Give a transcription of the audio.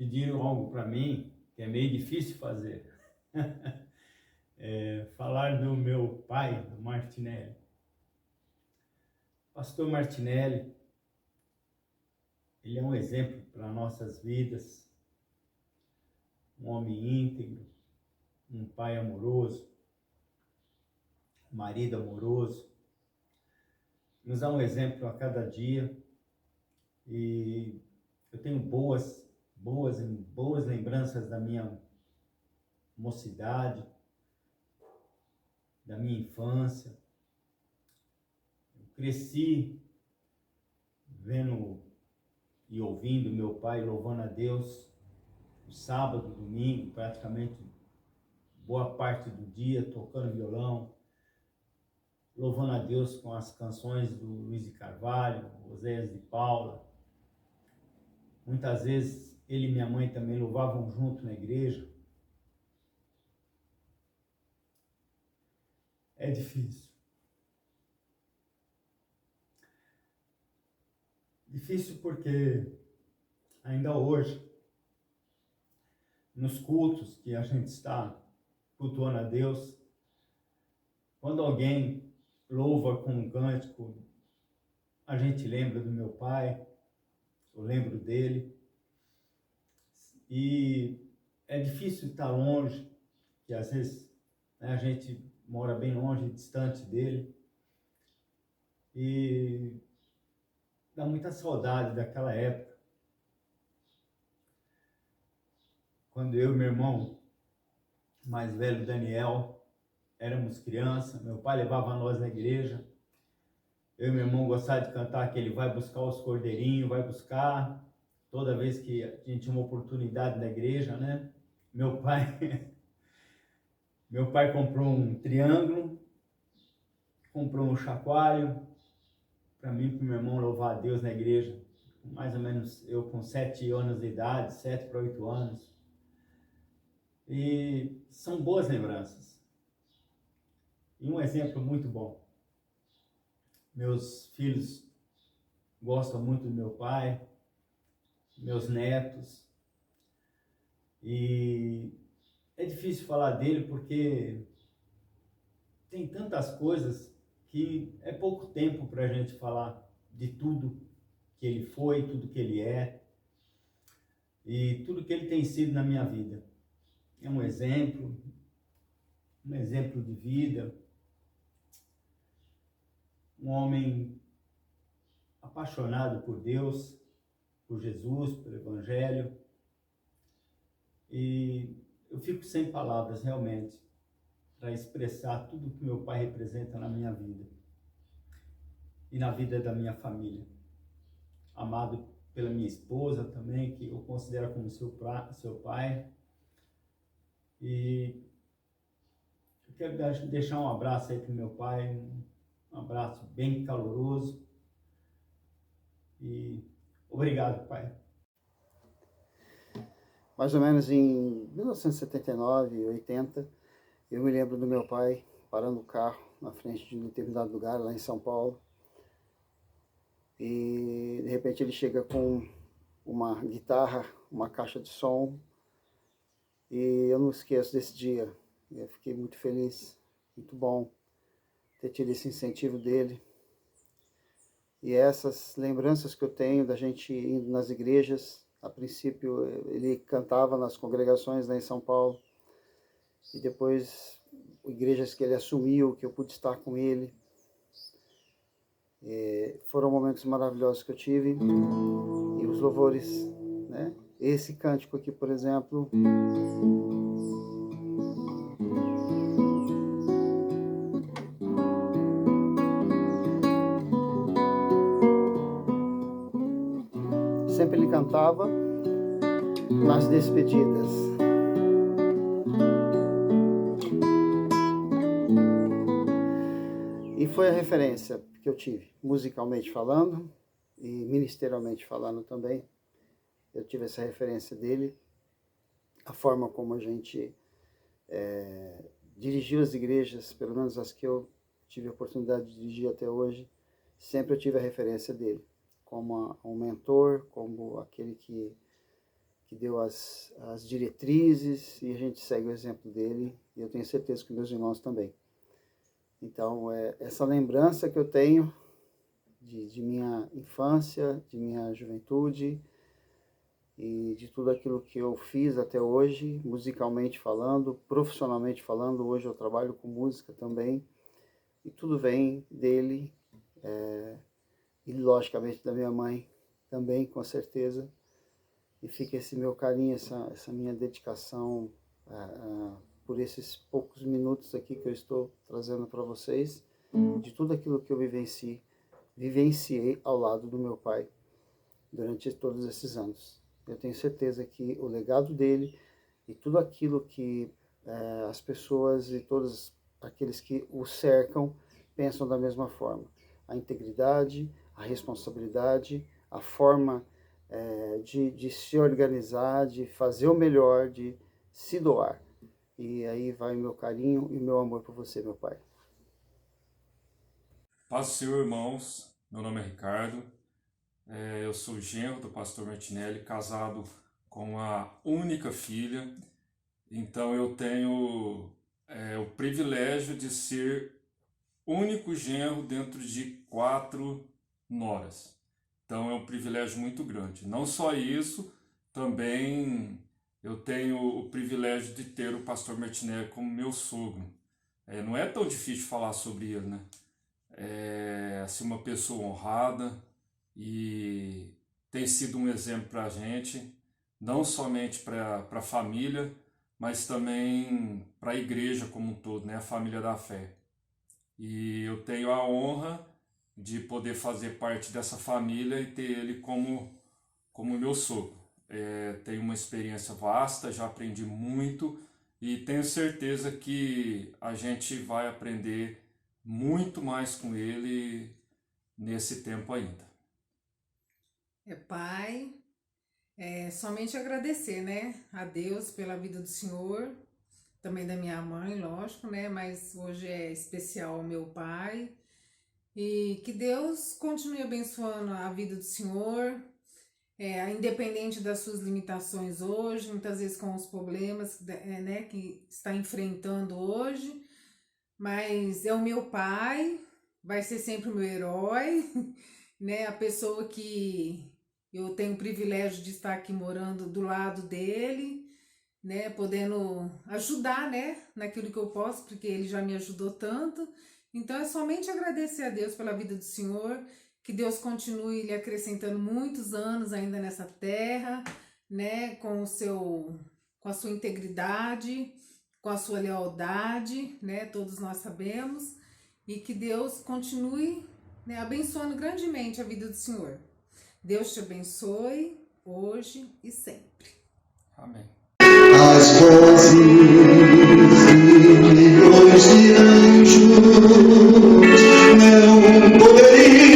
pediram algo para mim que é meio difícil fazer. Falar do meu pai, do Martinelli. Pastor Martinelli, ele é um exemplo para nossas vidas, um homem íntegro, um pai amoroso, um marido amoroso, nos dá um exemplo a cada dia, e eu tenho boas lembranças da minha mocidade, da minha infância. Eu cresci vendo e ouvindo meu pai louvando a Deus sábado, domingo, praticamente boa parte do dia, tocando violão, louvando a Deus com as canções do Luiz de Carvalho, Oséias de Paula. Muitas vezes ele e minha mãe também louvavam junto na igreja. É difícil. Difícil porque ainda hoje, nos cultos que a gente está cultuando a Deus, quando alguém louva com um cântico, a gente lembra do meu pai, eu lembro dele. E é difícil estar longe, que às vezes, né, a gente mora bem longe, distante dele. E dá muita saudade daquela época, quando eu e meu irmão mais velho, Daniel, éramos crianças. Meu pai levava nós na igreja. Eu e meu irmão gostávamos de cantar que ele vai buscar os cordeirinhos, vai buscar, toda vez que a gente tinha uma oportunidade na igreja, né? Meu pai comprou um triângulo, comprou um chacoalho, para mim e para o meu irmão louvar a Deus na igreja. Mais ou menos eu com 7 anos de idade, 7 para 8 anos. E são boas lembranças. E um exemplo muito bom. Meus filhos gostam muito do meu pai, meus netos. E é difícil falar dele porque tem tantas coisas que é pouco tempo para a gente falar de tudo que ele foi, tudo que ele é e tudo que ele tem sido na minha vida. É um exemplo de vida, um homem apaixonado por Deus, por Jesus, pelo Evangelho, e eu fico sem palavras realmente para expressar tudo que meu pai representa na minha vida e na vida da minha família. Amado pela minha esposa também, que eu considero como seu pai, e eu quero deixar um abraço aí para o meu pai, um abraço bem caloroso. E obrigado, pai. Mais ou menos em 1979, 80, eu me lembro do meu pai parando o carro na frente de um determinado lugar lá em São Paulo. E de repente ele chega com uma guitarra, uma caixa de som. E eu não esqueço desse dia. Eu fiquei muito feliz, muito bom ter tido esse incentivo dele. E essas lembranças que eu tenho da gente indo nas igrejas, a princípio ele cantava nas congregações lá em São Paulo, e depois igrejas que ele assumiu, que eu pude estar com ele. Foram momentos maravilhosos que eu tive, e os louvores, né? Esse cântico aqui, por exemplo, sempre ele cantava nas despedidas. E foi a referência que eu tive, musicalmente falando e ministerialmente falando também. Eu tive essa referência dele, a forma como a gente dirigiu as igrejas, pelo menos as que eu tive a oportunidade de dirigir até hoje, sempre eu tive a referência dele, como um mentor, como aquele que que deu as diretrizes, e a gente segue o exemplo dele, e eu tenho certeza que meus irmãos também. Então, essa lembrança que eu tenho de minha infância, de minha juventude, e de tudo aquilo que eu fiz até hoje, musicalmente falando, profissionalmente falando. Hoje eu trabalho com música também, e tudo vem dele, e logicamente da minha mãe também, com certeza. E fica esse meu carinho, essa minha dedicação por esses poucos minutos aqui que eu estou trazendo para vocês, de tudo aquilo que eu vivenciei ao lado do meu pai durante todos esses anos. Eu tenho certeza que o legado dele e tudo aquilo que as pessoas e todos aqueles que o cercam pensam da mesma forma. A integridade, a responsabilidade, a forma de se organizar, de fazer o melhor, de se doar. E aí vai o meu carinho e o meu amor por você, meu pai. Paz do Senhor, irmãos. Meu nome é Ricardo. Eu sou genro do pastor Martinelli, casado com a única filha. Então eu tenho o privilégio de ser único genro dentro de 4 noras. Então é um privilégio muito grande. Não só isso, também eu tenho o privilégio de ter o pastor Martinelli como meu sogro. Não é tão difícil falar sobre ele, né? Assim, uma pessoa honrada, e tem sido um exemplo para a gente, não somente para a família, mas também para a igreja como um todo, né? A família da fé. E eu tenho a honra de poder fazer parte dessa família e ter ele como meu sogro. Tenho uma experiência vasta, já aprendi muito, e tenho certeza que a gente vai aprender muito mais com ele nesse tempo ainda. Pai, somente agradecer, né, a Deus pela vida do Senhor, também da minha mãe, lógico, né, mas hoje é especial ao meu pai, e que Deus continue abençoando a vida do Senhor, independente das suas limitações hoje, muitas vezes com os problemas, né, que está enfrentando hoje, mas é o meu pai, vai ser sempre o meu herói, né, a pessoa que eu tenho o privilégio de estar aqui morando do lado dele, né, podendo ajudar, né, naquilo que eu posso, porque ele já me ajudou tanto. Então é somente agradecer a Deus pela vida do Senhor, que Deus continue lhe acrescentando muitos anos ainda nessa terra, né, com a sua integridade, com a sua lealdade, né, todos nós sabemos, e que Deus continue, né, abençoando grandemente a vida do Senhor. Deus te abençoe hoje e sempre. Amém. As vozes e milhões de anjos não poderiam